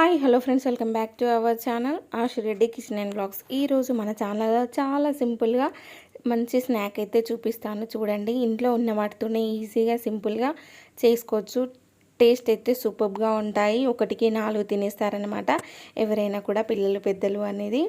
Hi hello friends, welcome back to our channel Ashireddy kitchen and blogs. ఈరోజు మన ఛానల్లో చాలా సింపుల్గా మంచి స్నాక్ అయితే చూపిస్తాను. చూడండి, ఇంట్లో ఉన్న వాటితోనే ఈజీగా సింపుల్గా చేసుకోవచ్చు. టేస్ట్ అయితే సూపర్గా ఉంటాయి. 1కి 4 తినేస్తారనమాట ఎవరైనా కూడా, పిల్లలు పెద్దలు అనేది.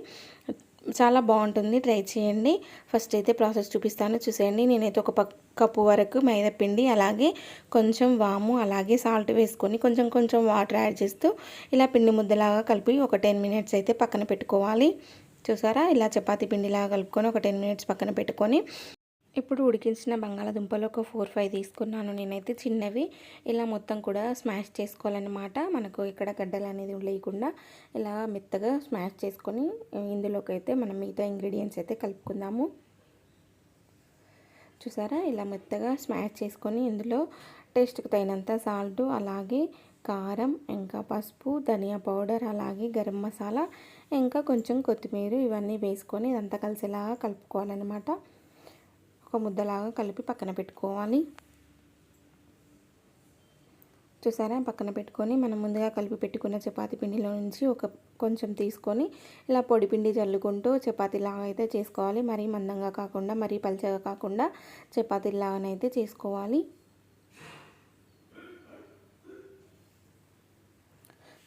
చాలా బాగుంటుంది, ట్రై చేయండి. ఫస్ట్ అయితే ప్రాసెస్ చూపిస్తాను, చూసేయండి. నేనైతే ఒక కప్పు వరకు మైదాపిండి, అలాగే కొంచెం వాము, అలాగే సాల్ట్ వేసుకొని కొంచెం కొంచెం వాటర్ యాడ్ చేస్తూ ఇలా పిండి ముద్దలాగా కలిపి ఒక 10 మినిట్స్ అయితే పక్కన పెట్టుకోవాలి. చూసారా, ఇలా చపాతీ పిండిలాగా కలుపుకొని ఒక 10 మినిట్స్ పక్కన పెట్టుకొని ఇప్పుడు ఉడికించిన బంగాళాదుంపలు ఒక 4-5 తీసుకున్నాను నేనైతే, చిన్నవి. ఇలా మొత్తం కూడా స్మాష్ చేసుకోవాలన్నమాట. మనకు ఇక్కడ గడ్డలు అనేది లేకుండా ఇలా మెత్తగా స్మాష్ చేసుకొని ఇందులోకి అయితే మనం మిగతా ఇంగ్రీడియంట్స్ అయితే కలుపుకుందాము. చూసారా, ఇలా మెత్తగా స్మాష్ చేసుకొని ఇందులో టేస్ట్కి తగినంత సాల్ట్, అలాగే కారం, ఇంకా పసుపు, ధనియా పౌడర్, అలాగే గరం మసాలా, ఇంకా కొంచెం కొత్తిమీర, ఇవన్నీ వేసుకొని ఇదంతా కలిసేలాగా కలుపుకోవాలన్నమాట. ఒక ముద్దలాగా కలిపి పక్కన పెట్టుకోవాలి. చూసారా, పక్కన పెట్టుకొని మనం ముందుగా కలిపి పెట్టుకున్న చపాతీ పిండిలో నుంచి కొంచెం తీసుకొని ఇలా పొడి పిండి జల్లుకుంటూ చపాతీలాగా అయితే చేసుకోవాలి. మరీ మందంగా కాకుండా, మరీ పల్చగా కాకుండా చపాతీలాగానైతే చేసుకోవాలి.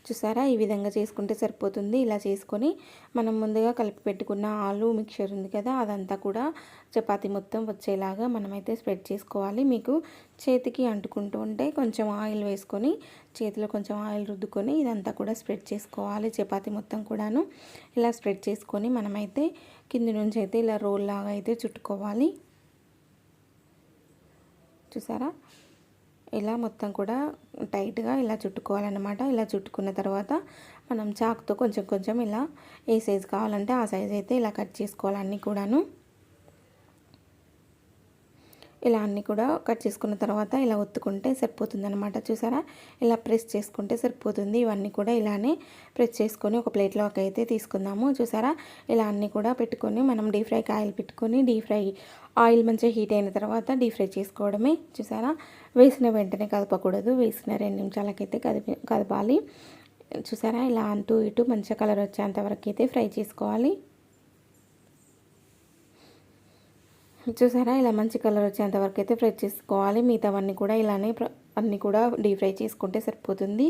చూసారా, ఈ విధంగా చేసుకుంటే సరిపోతుంది. ఇలా చేసుకొని మనం ముందుగా కలిపి పెట్టుకున్న ఆలు మిక్చర్ ఉంది కదా, అదంతా కూడా చపాతీ మొత్తం వచ్చేలాగా మనమైతే స్ప్రెడ్ చేసుకోవాలి. మీకు చేతికి అంటుకుంటూ ఉంటే కొంచెం ఆయిల్ వేసుకొని చేతిలో కొంచెం ఆయిల్ రుద్దుకొని ఇదంతా కూడా స్ప్రెడ్ చేసుకోవాలి. చపాతీ మొత్తం కూడాను ఇలా స్ప్రెడ్ చేసుకొని మనమైతే కింది నుంచి అయితే ఇలా రోల్ లాగా అయితే చుట్టుకోవాలి. చూసారా, ఇలా మొత్తం కూడా టైట్గా ఇలా చుట్టుకోవాలన్నమాట. ఇలా చుట్టుకున్న తర్వాత మనం చాకుతో కొంచెం కొంచెం ఇలా ఏ సైజు కావాలంటే ఆ సైజు అయితే ఇలా కట్ చేసుకోవాలి. అన్నీ కూడాను ఇలా అన్నీ కూడా కట్ చేసుకున్న తర్వాత ఇలా ఒత్తుకుంటే సరిపోతుంది అనమాట. చూసారా, ఇలా ప్రెస్ చేసుకుంటే సరిపోతుంది. ఇవన్నీ కూడా ఇలానే ప్రెస్ చేసుకొని ఒక ప్లేట్లోకి అయితే తీసుకుందాము. చూసారా, ఇలా అన్నీ కూడా పెట్టుకొని మనం డీప్ ఫ్రైకి ఆయిల్ పెట్టుకొని ఆయిల్ మంచిగా హీట్ అయిన తర్వాత డీప్ ఫ్రై చేసుకోవడమే. చూసారా, వేసిన వెంటనే కదపకూడదు, వేసిన 2 నిమిషాలకైతే కదపాలి. చూసారా, ఇలా అంటూ ఇటు మంచిగా కలర్ వచ్చేంత వరకు అయితే ఫ్రై చేసుకోవాలి. చూసారా, ఇలా మంచి కలర్ వచ్చేంత వరకు అయితే ఫ్రై చేసుకోవాలి. మిగతావన్నీ కూడా ఇలానే అన్నీ కూడా డీప్ ఫ్రై చేసుకుంటే సరిపోతుంది.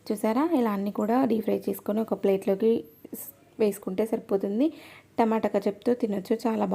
చూసారా, ఇలా అన్నీ కూడా డీప్ ఫ్రై చేసుకొని ఒక ప్లేట్లోకి వేసుకుంటే సరిపోతుంది. టమాటా కచప్తో తినొచ్చు, చాలా